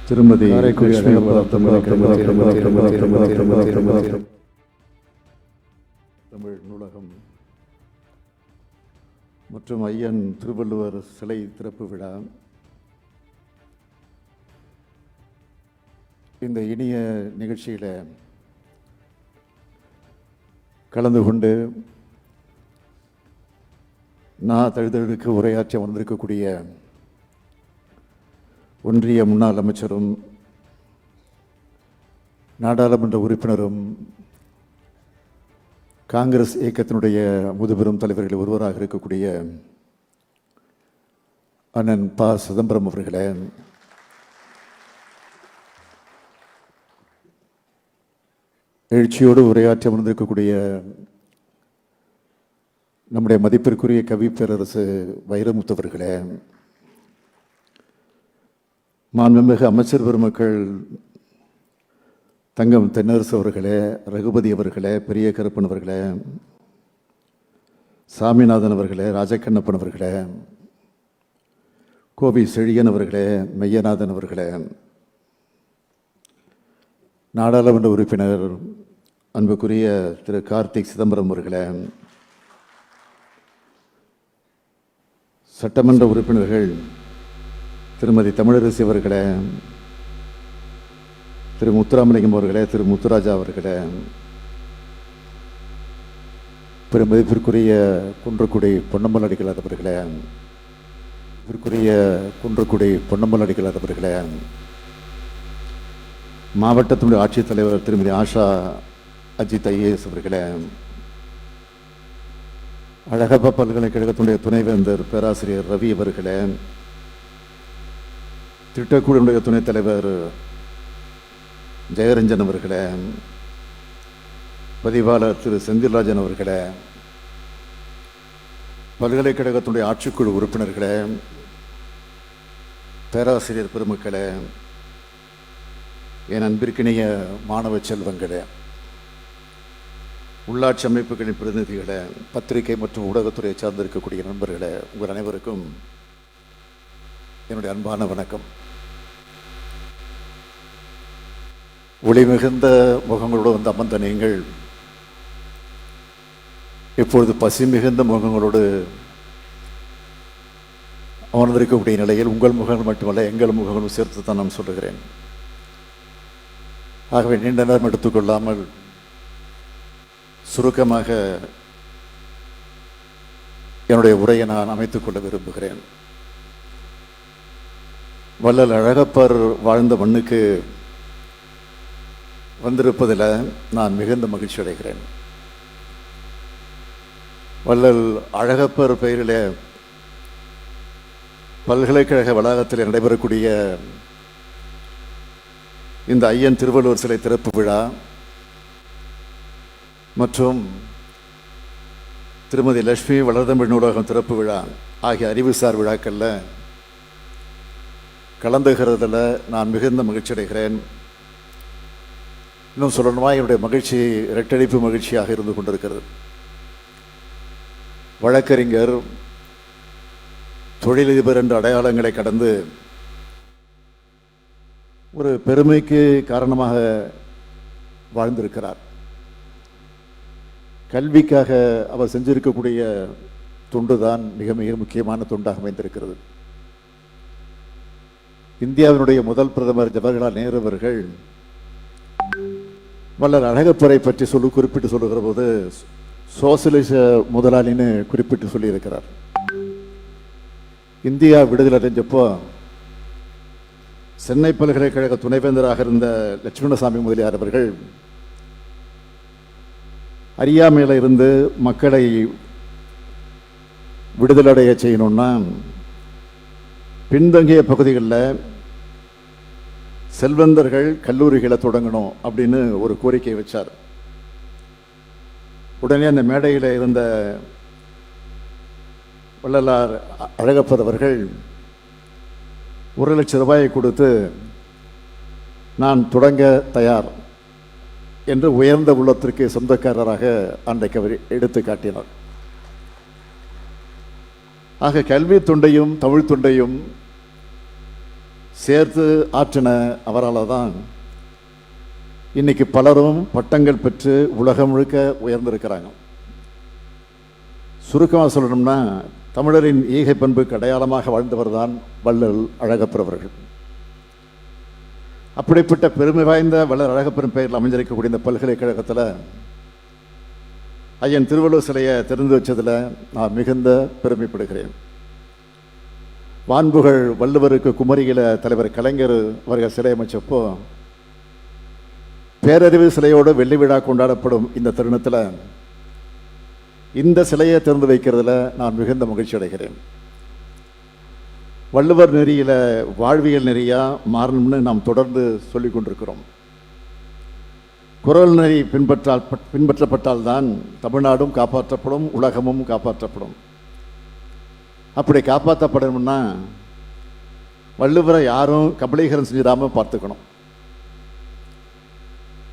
திருமதி தமிழ் நூலகம் மற்றும் ஐயன் திருவள்ளுவர் சிலை திறப்பு விழா. இந்த இனிய நிகழ்ச்சியில் கலந்து கொண்டு நான் தழுதழுக்கு உரையாற்ற வந்திருக்கக்கூடிய ஒன்றிய முன்னாள் அமைச்சரும் நாடாளுமன்ற உறுப்பினரும் காங்கிரஸ் இயக்கத்தினுடைய முதுபெரும் தலைவர்களில் ஒருவராக இருக்கக்கூடிய அண்ணன் ப. சிதம்பரம் அவர்களே, எழுச்சியோடு உரையாற்ற வந்திருக்கக்கூடிய நம்முடைய மதிப்பிற்குரிய கவி பேரரசு வைரமுத்து அவர்களே, மாண்புமிகு அமைச்சர் பெருமக்கள் தங்கம் தென்னரசு அவர்களே, ரகுபதி அவர்களே, பெரிய கருப்பன் அவர்களே, சாமிநாதன் அவர்களே, ராஜக்கண்ணப்பன் அவர்களே, கோவி செழியன் அவர்களே, மெய்யநாதன் அவர்களே, நாடாளுமன்ற உறுப்பினர் அன்புக்குரிய திரு கார்த்திக் சிதம்பரம் அவர்களே, சட்டமன்ற உறுப்பினர்கள் திருமதி தமிழரசி அவர்களே, திரு முத்துராமலிங்கம் அவர்களே, திரு முத்துராஜா அவர்களே, பெருமதிப்பிற்குரிய குன்றக்குடி பொன்னம்பல அடிகளார் அவர்களே, குன்றக்குடி பொன்னம்பல அடிகளார் அவர்களே, மாவட்டத்தினுடைய ஆட்சித்தலைவர் திருமதி ஆஷா அஜித் ஐஏஎஸ் அவர்களே, அழகப்பா பல்கலைக்கழகத்தினுடைய துணைவேந்தர் பேராசிரியர் ரவி அவர்களே, திட்டக்குழுவினுடைய துணைத் தலைவர் ஜெயரஞ்சன் அவர்களே, பதிவாளர் திரு செந்தில்ராஜன் அவர்களே, பல்கலைக்கழகத்தினுடைய ஆட்சிக்குழு உறுப்பினர்களே, பேராசிரியர் பெருமக்களே, என் அன்பிற்கினிய மாணவ செல்வங்களே, உள்ளாட்சி அமைப்புகளின் பிரதிநிதிகளே, பத்திரிகை மற்றும் ஊடகத்துறையை சார்ந்திருக்கக்கூடிய நண்பர்களே, உங்கள் அனைவருக்கும் என்னுடைய அன்பான வணக்கம். ஒளி மிகுந்த முகங்களோடு வந்து அமர்ந்த நீங்கள் இப்பொழுது பசி மிகுந்த முகங்களோடு அமர்ந்திருக்கக்கூடிய நிலையில் உங்கள் முகங்கள் மட்டுமல்ல எங்கள் முகங்களும் சேர்த்து தான் நான் சொல்லுகிறேன். ஆகவே நீண்ட நேரம் எடுத்துக்கொள்ளாமல் சுருக்கமாக என்னுடைய உரையை நான் அமைத்துக் கொள்ள விரும்புகிறேன். வள்ளல் அழகப்பர் வாழ்ந்த மண்ணுக்கு வந்திருப்பதில் நான் மிகுந்த மகிழ்ச்சி அடைகிறேன். வள்ளல் அழகப்பர் பெயரிலே பல்கலைக்கழக வளாகத்தில் நடைபெறக்கூடிய இந்த ஐயன் திருவள்ளுவர் சிலை திறப்பு விழா மற்றும் திருமதி லட்சுமி வளர்தமிழ் நூலகம் திறப்பு விழா ஆகிய அறிவுசார் விழாக்களில் கலந்துகிறதில் நான் மிகுந்த மகிழ்ச்சி அடைகிறேன். இன்னும் சொல்லணுமா, என்னுடைய மகிழ்ச்சி இரட்டடிப்பு மகிழ்ச்சியாக இருந்து கொண்டிருக்கிறது. வழக்கறிஞர், தொழிலதிபர் என்ற அடையாளங்களை கடந்து ஒரு பெருமைக்கு காரணமாக வாழ்ந்திருக்கிறார். கல்விக்காக அவர் செஞ்சிருக்கக்கூடிய தொண்டுதான் மிக மிக முக்கியமான தொண்டாக அமைந்திருக்கிறது. இந்தியாவினுடைய முதல் பிரதமர் ஜவஹர்லால் நேரு அவர்கள் வள்ளல் அழகப்பரை பற்றி குறிப்பிட்டு சொல்லுகிற போது சோசியலிச முதலாளின்னு குறிப்பிட்டு சொல்லியிருக்கிறார். இந்தியா விடுதலை அடைஞ்சப்போ சென்னை பல்கலைக்கழக துணைவேந்தராக இருந்த லட்சுமணசாமி முதலியார் அவர்கள் அறியாமையில் இருந்து மக்களை விடுதலை அடைய செய்யணும்னா பின்தங்கிய பகுதிகளில் செல்வந்தர்கள் கல்லூரிகளை தொடங்கணும் அப்படின்னு ஒரு கோரிக்கை வச்சார். உடனே அந்த மேடையில் இருந்த வள்ளலார் அழகப்பர் அவர்கள் 1,00,000 ரூபாயை கொடுத்து நான் தொடங்க தயார் என்று உயர்ந்த உள்ளத்திற்கு சொந்தக்காரராக அன்றைக்கு அவர் எடுத்து காட்டினார். ஆக கல்வி தொண்டையும் தமிழ் தொண்டையும் சேர்த்து ஆற்றின அவரால் தான் இன்னைக்கு பலரும் பட்டங்கள் பெற்று உலகம் முழுக்க உயர்ந்திருக்கிறாங்க. சுருக்கமாக சொல்லணும்னா தமிழரின் ஈகை பண்புக்கு அடையாளமாக வாழ்ந்தவர் தான் வள்ளல் அழகப்பர் அவர்கள். அப்படிப்பட்ட பெருமை வாய்ந்த வள்ளல் அழகப்பெரும் பெயரில் அமைஞ்சிருக்கக்கூடிய இந்த பல்கலைக்கழகத்தில் ஐயன் திருவள்ளுவர் சிலையை திறந்து வச்சதில் நான் மிகுந்த பெருமைப்படுகிறேன். வான்புகழ் வள்ளுவருக்கு குமரியில தலைவர் கலைஞர் அவர்கள் சிலை அமைச்சப்போ பேரறிவு சிலையோடு வெள்ளி விழா கொண்டாடப்படும் இந்த தருணத்தில் இந்த சிலையை திறந்து வைக்கிறதுல நான் மிகுந்த மகிழ்ச்சி அடைகிறேன். வள்ளுவர் நெறியில வாழ்வியல் நெறியா மாறணும்னு நாம் தொடர்ந்து சொல்லிக் கொண்டிருக்கிறோம். குறள் நெறி பின்பற்றப்பட்டால் தான் தமிழ்நாடும் காப்பாற்றப்படும், உலகமும் காப்பாற்றப்படும். அப்படி காப்பாற்றப்படணும்னா வள்ளுவரை யாரும் கபலீகரம் செஞ்சிடாம பார்த்துக்கணும்.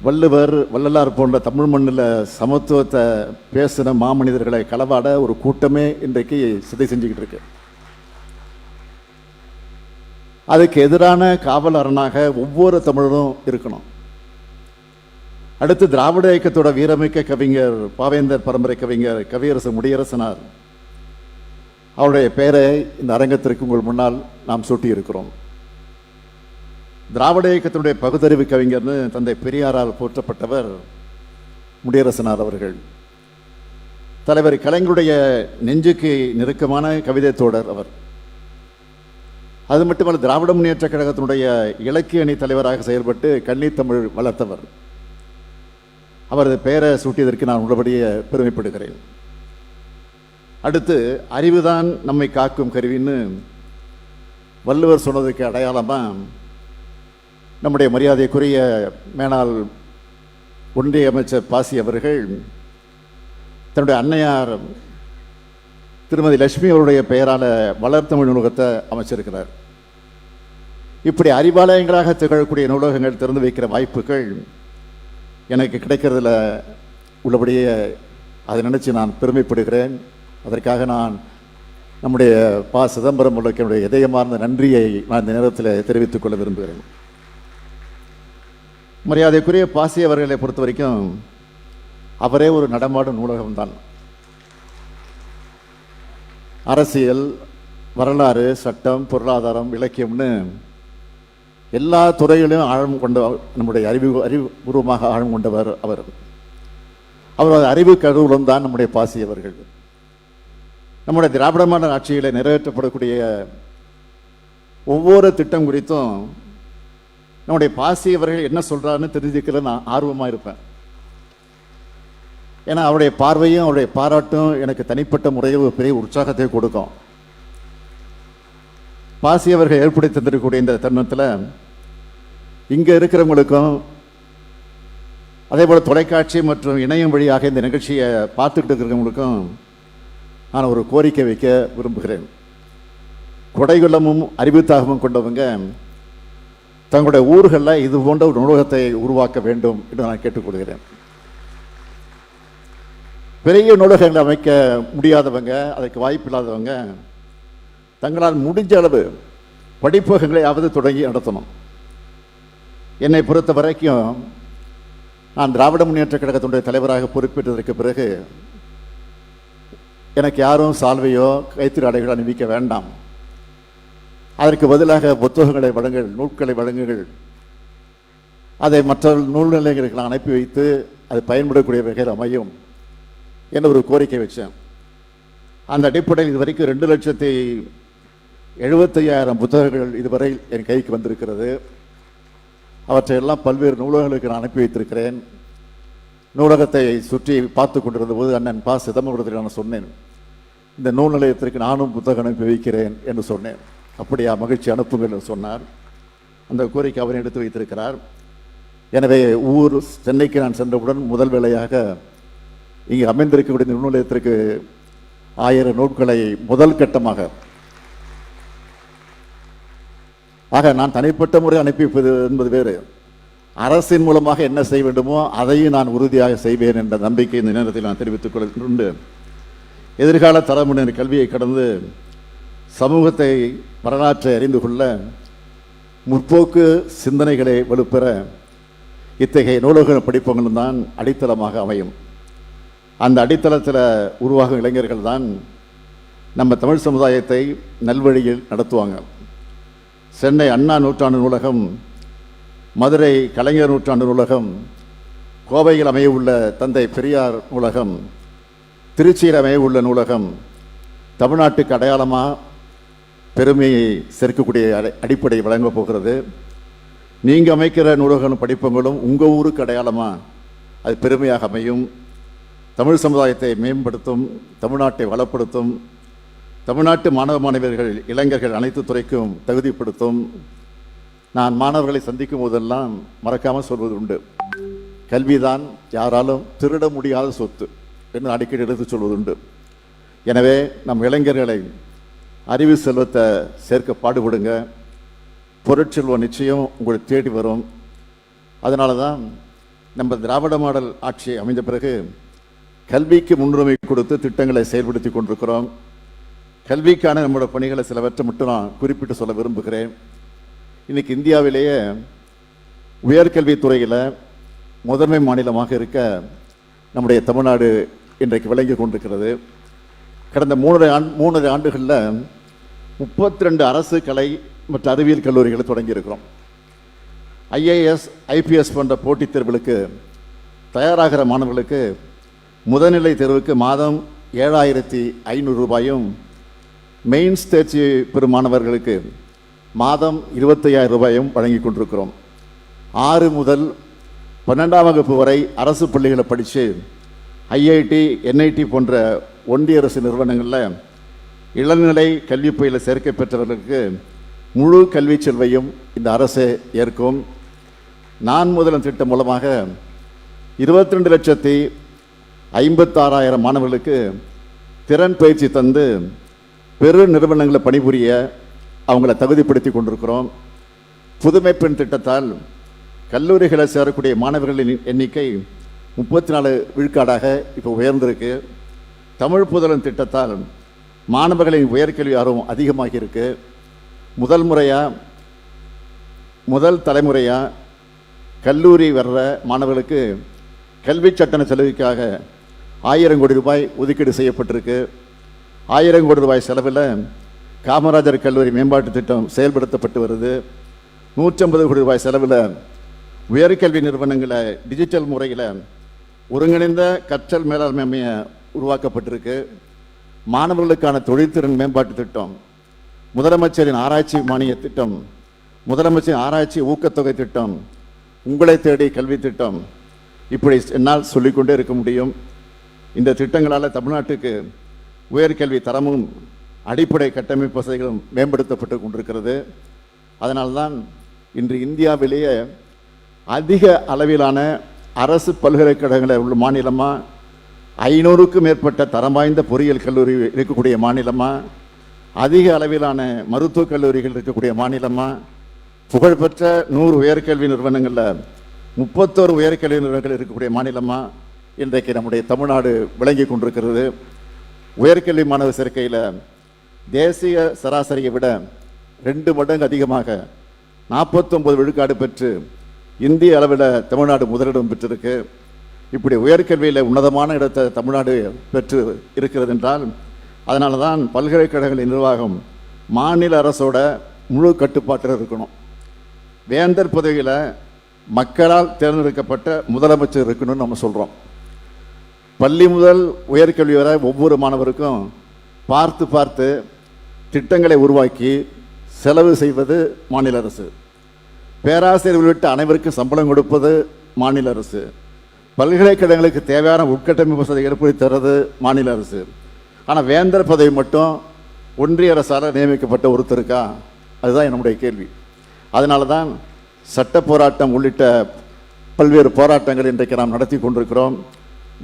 வள்ளுவர் வள்ளலார் போன்ற தமிழ் மண்ணில் சமத்துவத்தை பேசின மாமனிதர்களை களவாட ஒரு கூட்டமே இன்றைக்கு சிதை செஞ்சுக்கிட்டு இருக்கு. அதுக்கு எதிரான காவல் அரணாக ஒவ்வொரு தமிழரும் இருக்கணும். அடுத்து திராவிட இயக்கத்தோட வீரமிக்க கவிஞர் பாவேந்தர் பரம்பரை கவிஞர் கவியரசு முடியரசனார் அவருடைய பெயரை இந்த அரங்கத்திற்கு உங்கள் முன்னால் நாம் சூட்டி இருக்கிறோம். திராவிட இயக்கத்தினுடைய பகுத்தறிவு கவிஞர்னு தந்தை பெரியாரால் போற்றப்பட்டவர் முடியரசனார் அவர்கள். தலைவர் கலைஞருடைய நெஞ்சுக்கு நெருக்கமான கவிதை தோழர் அவர். அது மட்டுமல்ல, திராவிட முன்னேற்ற கழகத்தினுடைய இலக்கிய அணி தலைவராக செயல்பட்டு கன்னித்தமிழ் வளர்த்தவர். அவரது பெயரை சூட்டியதற்கு நான் உள்ளபடியே பெருமைப்படுகிறேன். அடுத்து அறிவுதான் நம்மை காக்கும் கருவின்னு வள்ளுவர் சொன்னதுக்கு அடையாளமாக நம்முடைய மரியாதைக்குரிய மேனாள் ஒன்றிய அமைச்சர் பாசி அவர்கள் தன்னுடைய அன்னையார் திருமதி லட்சுமி அவருடைய பெயரால் வளர்த்தமிழ் நூலகத்தை அமைச்சிருக்கிறார். இப்படி அறிவாலயங்களாக திகழக்கூடிய நூலகங்கள் திறந்து வைக்கிற வாய்ப்புகள் எனக்கு கிடைக்கிறதுல உள்ளபடியே அதை நினச்சி நான் பெருமைப்படுகிறேன். அதற்காக நான் நம்முடைய சிதம்பரம் அவர்களுடைய இதயமார்ந்த நன்றியை நான் இந்த நேரத்தில் தெரிவித்துக் கொள்ள விரும்புகிறேன். மரியாதைக்குரிய பாசி அவர்களை பொறுத்த வரைக்கும் அவரே ஒரு நடமாடும் நூலகம்தான். அரசியல், வரலாறு, சட்டம், பொருளாதாரம், இலக்கியம்னு எல்லா துறைகளிலும் ஆழம் கொண்ட நம்முடைய அறிவுபூர்வமாக ஆழம் கொண்டவர் அவர். அவரது அறிவு கருவூலம் தான் நம்முடைய பாசி அவர்கள். நம்முடைய திராவிட மாடல் ஆட்சியில் நிறைவேற்றப்படக்கூடிய ஒவ்வொரு திட்டம் குறித்தும் நம்முடைய பாசி அவர்கள் என்ன சொல்றாருன்னு தெரிஞ்சுக்கல நான் ஆர்வமாக இருப்பேன். ஏன்னா அவருடைய பார்வையும் அவருடைய பாராட்டும் எனக்கு தனிப்பட்ட முறையில் ஒரு பெரிய உற்சாகத்தை கொடுக்கும். பாசி அவர்கள் ஏற்படுத்தி தந்திருக்கக்கூடிய இந்த தருணத்தில் இங்கே இருக்கிறவங்களுக்கும் அதே போல் தொலைக்காட்சி மற்றும் இணையம் வழியாக இந்த நிகழ்ச்சியை பார்த்துக்கிட்டு இருக்கிறவங்களுக்கும் நான் ஒரு கோரிக்கை வைக்க விரும்புகிறேன். கொடைகுள்ளமும் அறிவுத்தாகமும் கொண்டவங்க தங்களுடைய ஊர்களில் இது போன்ற ஒரு நூலகத்தை உருவாக்க வேண்டும் என்று நான் கேட்டுக்கொள்கிறேன். பெரிய நூலகங்களை அமைக்க முடியாதவங்க, அதற்கு வாய்ப்பு இல்லாதவங்க தங்களால் முடிஞ்ச அளவு படிப்பகங்களையாவது தொடங்கி நடத்தணும். என்னை பொறுத்த வரைக்கும் நான் திராவிட முன்னேற்ற கழகத்தினுடைய தலைவராக பொறுப்பேற்றதற்கு பிறகு எனக்கு யாரும் சால்வையோ கைத்திரி அடைகளோ அணிவிக்க வேண்டாம். அதற்கு பதிலாக புத்தகங்களை வழங்குங்கள், நூல்களை வழங்குங்கள். அதை மற்ற நூல் நிலையங்களுக்கு நான் அனுப்பி வைத்து அது பயன்படக்கூடிய வகையில் அமையும் என்ற ஒரு கோரிக்கை வச்சேன். அந்த அடிப்படையில் இதுவரைக்கும் 2,75,000 புத்தகங்கள் இதுவரை என் கைக்கு வந்திருக்கிறது. அவற்றையெல்லாம் பல்வேறு நூலகங்களுக்கு நான் அனுப்பி வைத்திருக்கிறேன். நூலகத்தை சுற்றி பார்த்து கொண்டிருந்த போது அண்ணன் சிதம்பரத்தில் நான் சொன்னேன், இந்த நூல் நிலையத்திற்கு நானும் புத்தகம் அனுப்பி வைக்கிறேன் என்று சொன்னேன். அப்படியா, மகிழ்ச்சி, அனுப்புங்கள் என்று சொன்னார். அந்த கோரிக்கை அவரை எடுத்து வைத்திருக்கிறார். எனவே சென்னைக்கு நான் சென்றவுடன் முதல் வேளையாக இங்கே அமைந்திருக்கக்கூடிய நூல் நிலையத்திற்கு 1000 நூல்களை முதல் கட்டமாக நான் தனிப்பட்ட முறை அனுப்பி வைப்பது என்பது வேறு. அரசின் மூலமாக என்ன செய்ய வேண்டுமோ அதையும் நான் உறுதியாக செய்வேன் என்ற நம்பிக்கை இந்த நேரத்தில் நான் தெரிவித்துக் கொண்டு, எதிர்கால தலைமுறையினர் கல்வியை கடந்து சமூகத்தை வரலாற்றை அறிந்து கொள்ள முற்போக்கு சிந்தனைகளை வலுப்பெற இத்தகைய நூலக படிப்பங்களும் தான் அடித்தளமாக அமையும். அந்த அடித்தளத்தில் உருவாகும் இளைஞர்கள் தான் நம்ம தமிழ் சமுதாயத்தை நல்வழியில் நடத்துவாங்க. சென்னை அண்ணா நூற்றாண்டு நூலகம், மதுரை கலைஞர் நூற்றாண்டு நூலகம், கோவையில் அமையவுள்ள தந்தை பெரியார் நூலகம், திருச்சியில் அமையவுள்ள நூலகம் தமிழ்நாட்டுக்கு அடையாளமாக பெருமையை சேர்க்கக்கூடிய அடிப்படை வழங்கப் போகிறது. நீங்கள் அமைக்கிற நூலகம் படிப்பங்களும் உங்கள் ஊருக்கு அடையாளமாக அது பெருமையாக அமையும். தமிழ் சமுதாயத்தை மேம்படுத்தும், தமிழ்நாட்டை வளப்படுத்தும், தமிழ்நாட்டு மாணவ மாணவியர்கள் இளைஞர்கள் அனைத்து துறைக்கும் தகுதிப்படுத்தும். நான் மாணவர்களை சந்திக்கும் போதெல்லாம் மறக்காமல் சொல்வது உண்டு, கல்விதான் யாராலும் திருட முடியாத சொத்து என்று அடிக்கடி எடுத்து சொல்வது உண்டு. எனவே நம் இளைஞர்களை அறிவு செல்வத்தை சேர்க்க பாடுபடுங்க. பொருட்செல்வம் நிச்சயம் உங்களை தேடி வரும். அதனால தான் நம்ம திராவிட மாடல் ஆட்சி அமைந்த பிறகு கல்விக்கு முன்னுரிமை கொடுத்து திட்டங்களை செயல்படுத்தி கொண்டிருக்கிறோம். கல்விக்கான நம்மளோட பணிகளை சிலவற்றை மட்டும் நான் குறிப்பிட்டு சொல்ல விரும்புகிறேன். இன்றைக்கி இந்தியாவிலேயே உயர்கல்வித்துறையில் முதன்மை மாநிலமாக இருக்க நம்முடைய தமிழ்நாடு இன்றைக்கு விளங்கி கொண்டிருக்கிறது. கடந்த 3 ஆண்டுகளில் 32 அரசு கலை மற்றும் அறிவியல் கல்லூரிகளை தொடங்கியிருக்கிறோம். ஐஏஎஸ், ஐபிஎஸ் போன்ற போட்டித் தேர்வுகளுக்கு தயாராகிற மாணவர்களுக்கு முதல்நிலை தேர்வுக்கு மாதம் 7,500 ரூபாயும், மெயின்ஸ் தேர்ச்சி பெறும் மாணவர்களுக்கு மாதம் 25,000 ரூபாயும் வழங்கி கொண்டிருக்கிறோம். 6 முதல் 12ஆம் வகுப்பு வரை அரசு பள்ளிகளை படித்து ஐஐடி, என்ஐடி போன்ற ஒன்றிய அரசு நிறுவனங்களில் இளநிலை கல்வி பயில சேர்க்கை பெற்றவர்களுக்கு முழு கல்வி செல்வையும் இந்த அரசு ஏற்கும். நான் முதலும் திட்டம் மூலமாக 22,56,000 மாணவர்களுக்கு திறன் பயிற்சி தந்து பெரு நிறுவனங்களில் பணிபுரிய அவங்கள தகுதிப்படுத்தி கொண்டிருக்கிறோம். புதுமை பெண் திட்டத்தால் கல்லூரிகளை சேரக்கூடிய மாணவர்களின் எண்ணிக்கை 34 விழுக்காடாக இப்போ உயர்ந்திருக்கு. தமிழ் புதலன் திட்டத்தால் மாணவர்களின் உயர்கல்வி ஆர்வம் அதிகமாகி இருக்கு. முதல் தலைமுறையாக கல்லூரி வர்ற மாணவர்களுக்கு கல்வி கட்டண செலவுக்காக 1000 கோடி ரூபாய் ஒதுக்கீடு செய்யப்பட்டிருக்கு. 1000 கோடி ரூபாய் செலவில் காமராஜர் கல்லூரி மேம்பாட்டு திட்டம் செயல்படுத்தப்பட்டு வருது. 150 கோடி ரூபாய் செலவில் உயர்கல்வி நிறுவனங்களை டிஜிட்டல் முறையில் ஒருங்கிணைந்த கற்றல் மேலாண்மை அமைய உருவாக்கப்பட்டிருக்கு. மாணவர்களுக்கான தொழில்திறன் மேம்பாட்டு திட்டம், முதலமைச்சரின் ஆராய்ச்சி மானிய திட்டம், முதலமைச்சரின் ஆராய்ச்சி ஊக்கத்தொகை திட்டம், உங்களை தேடி கல்வி திட்டம், இப்படி என்னால் சொல்லிக்கொண்டே இருக்க முடியும். இந்த திட்டங்களால் தமிழ்நாட்டுக்கு உயர்கல்வி தரமும் அடிப்படை கட்டமைப்பு வசதிகளும் மேம்படுத்தப்பட்டு கொண்டிருக்கிறது. அதனால்தான் இன்று இந்தியாவிலேயே அதிக அளவிலான அரசு பல்கலைக்கழகங்களில் உள்ள மாநிலமாக, 500க்கும் மேற்பட்ட தரம் வாய்ந்த பொறியியல் கல்லூரி இருக்கக்கூடிய மாநிலமாக, அதிக அளவிலான மருத்துவக் கல்லூரிகள் இருக்கக்கூடிய மாநிலமாக, புகழ்பெற்ற 100 உயர்கல்வி நிறுவனங்களில் 31 உயர்கல்வி நிறுவனங்கள் இருக்கக்கூடிய மாநிலமாக இன்றைக்கு நம்முடைய தமிழ்நாடு விளங்கி கொண்டிருக்கிறது. உயர்கல்வி மாணவ சேர்க்கையில் தேசிய சராசரியை விட 2 மடங்கு அதிகமாக 49 விழுக்காடு பெற்று இந்திய அளவில் தமிழ்நாடு முதலிடம் பெற்றிருக்கு. இப்படி உயர்கல்வியில் உன்னதமான இடத்தை தமிழ்நாடு பெற்று இருக்கிறது என்றால் அதனால தான் பல்கலைக்கழகங்களின் நிர்வாகம் மாநில அரசோட முழு கட்டுப்பாட்டில் இருக்கணும். வேந்தர் பதவியில் மக்களால் தேர்ந்தெடுக்கப்பட்ட முதலமைச்சர் இருக்கணும்னு நம்ம சொல்கிறோம். பள்ளி முதல் உயர்கல்வி வரை ஒவ்வொரு மாணவருக்கும் பார்த்து பார்த்து திட்டங்களை உருவாக்கி செலவு செய்வது மாநில அரசு. பேராசிரியர் உள்ளிட்ட அனைவருக்கும் சம்பளம் கொடுப்பது மாநில அரசு. பல்கலைக்கழகங்களுக்கு தேவையான உட்கட்டமைப்பு வசதி ஏற்படுத்தி தர்றது மாநில அரசு. ஆனால் வேந்தர் பதவி மட்டும் ஒன்றிய அரசால் நியமிக்கப்பட்ட ஒருத்தருக்கா? அதுதான் என்னுடைய கேள்வி. அதனால தான் சட்ட போராட்டம் உள்ளிட்ட பல்வேறு போராட்டங்கள் இன்றைக்கு நாம் நடத்தி கொண்டிருக்கிறோம்.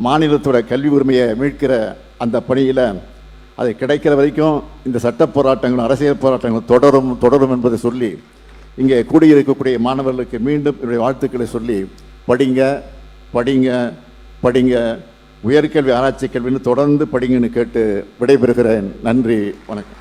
மாநிலத்தோட கல்வி உரிமையை மீட்கிற அந்த பணியில் அது கிடைக்கிற வரைக்கும் இந்த சட்ட போராட்டங்களும் அரசியல் போராட்டங்களும் தொடரும் என்பதை சொல்லி இங்கே கூடியிருக்கக்கூடிய மாணவர்களுக்கு மீண்டும் என்னுடைய வாழ்த்துக்களை சொல்லி படிங்க படிங்க படிங்க, உயர்கல்வி ஆராய்ச்சி கல்வின்னு தொடர்ந்து படிங்கன்னு கேட்டு விடைபெறுகிறேன். நன்றி, வணக்கம்.